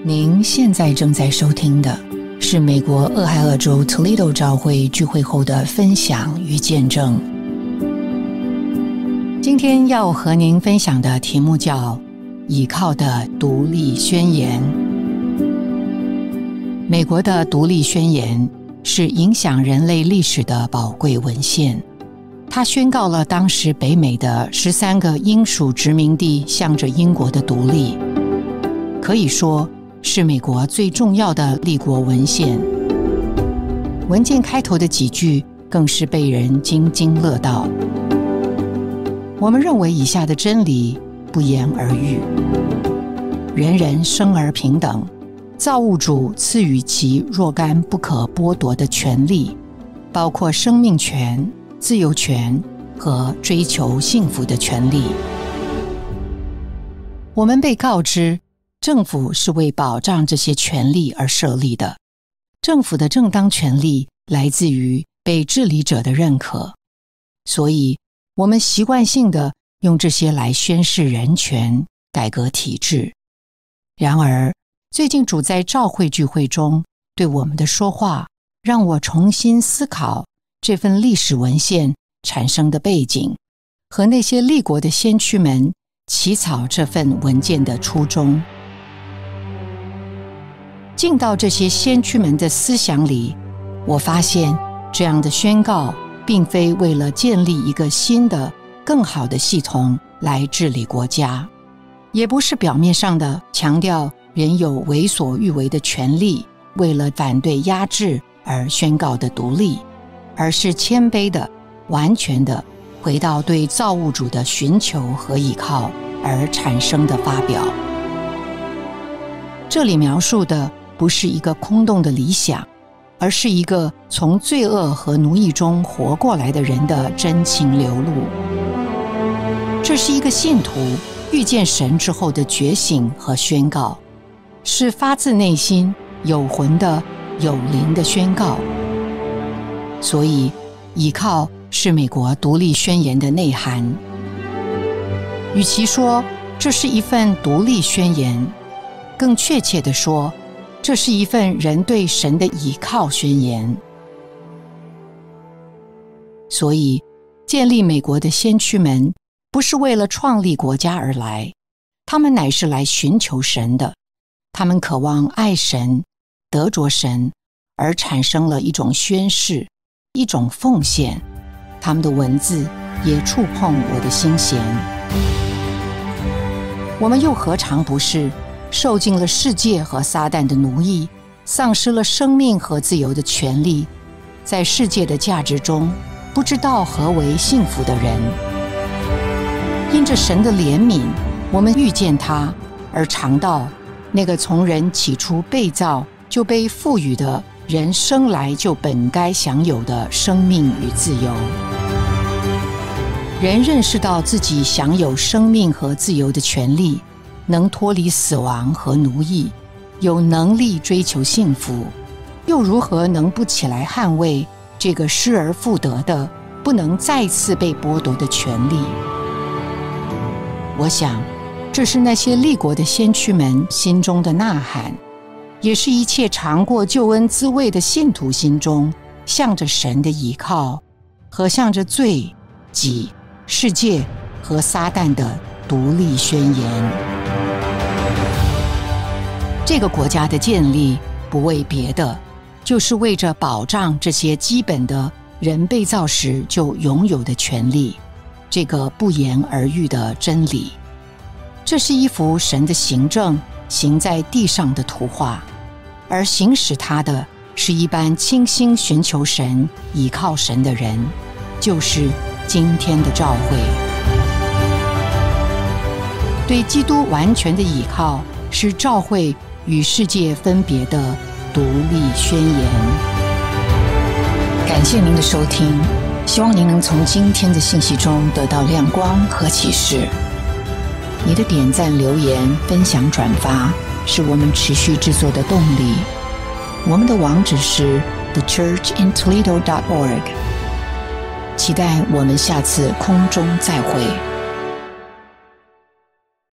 您现在正在收听的是美国俄亥俄州 Toledo 教会聚会后的分享与见证。今天要和您分享的题目叫倚靠的独立宣言。美国的独立宣言是影响人类历史的宝贵文献，它宣告了当时北美的13个英属殖民地向着英国的独立，可以说是美国最重要的立国文献。文件开头的几句更是被人津津乐道。我们认为以下的真理不言而喻：人人生而平等，造物主赐予其若干不可剥夺的权利，包括生命权、自由权和追求幸福的权利。我们被告知政府是为保障这些权利而设立的，政府的正当权利来自于被治理者的认可，所以我们习惯性地用这些来宣示人权、改革体制。然而，最近主在教会聚会中对我们的说话，让我重新思考这份历史文献产生的背景和那些立国的先驱们起草这份文件的初衷。进到这些先驱们的思想里，我发现这样的宣告并非为了建立一个新的、更好的系统来治理国家，也不是表面上的强调人有为所欲为的权利，为了反对压制而宣告的独立，而是谦卑的、完全的回到对造物主的寻求和依靠而产生的发表。这里描述的不是一个空洞的理想，而是一个从罪恶和奴役中活过来的人的真情流露。这是一个信徒遇见神之后的觉醒和宣告，是发自内心、有魂的、有灵的宣告。所以，倚靠是美国独立宣言的内涵。与其说这是一份独立宣言，更确切地说，这是一份人对神的倚靠宣言。所以，建立美国的先驱们不是为了创立国家而来，他们乃是来寻求神的。他们渴望爱神、得着神，而产生了一种宣誓，一种奉献。他们的文字也触碰我的心弦。我们又何尝不是受尽了世界和撒旦的奴役，丧失了生命和自由的权利，在世界的价值中不知道何为幸福的人。因着神的怜悯，我们遇见他，而尝到那个从人起初被造就被赋予的人生来就本该享有的生命与自由。人认识到自己享有生命和自由的权利，能脱离死亡和奴役，有能力追求幸福，又如何能不起来捍卫这个失而复得的、不能再次被剥夺的权利？我想，这是那些立国的先驱们心中的呐喊，也是一切尝过救恩滋味的信徒心中向着神的倚靠和向着罪、己、世界和撒旦的独立宣言。这个国家的建立不为别的，就是为着保障这些基本的人被造时就拥有的权利，这个不言而喻的真理。这是一幅神的行政行在地上的图画，而行使它的是一般倾心寻求神、倚靠神的人，就是今天的教会。对基督完全的倚靠，是教会与世界分别的独立宣言。感谢您的收听，希望您能从今天的信息中得到亮光和启示。你的点赞、留言、分享、转发是我们持续制作的动力。我们的网址是 thechurchintoledo.org。期待我们下次空中再会。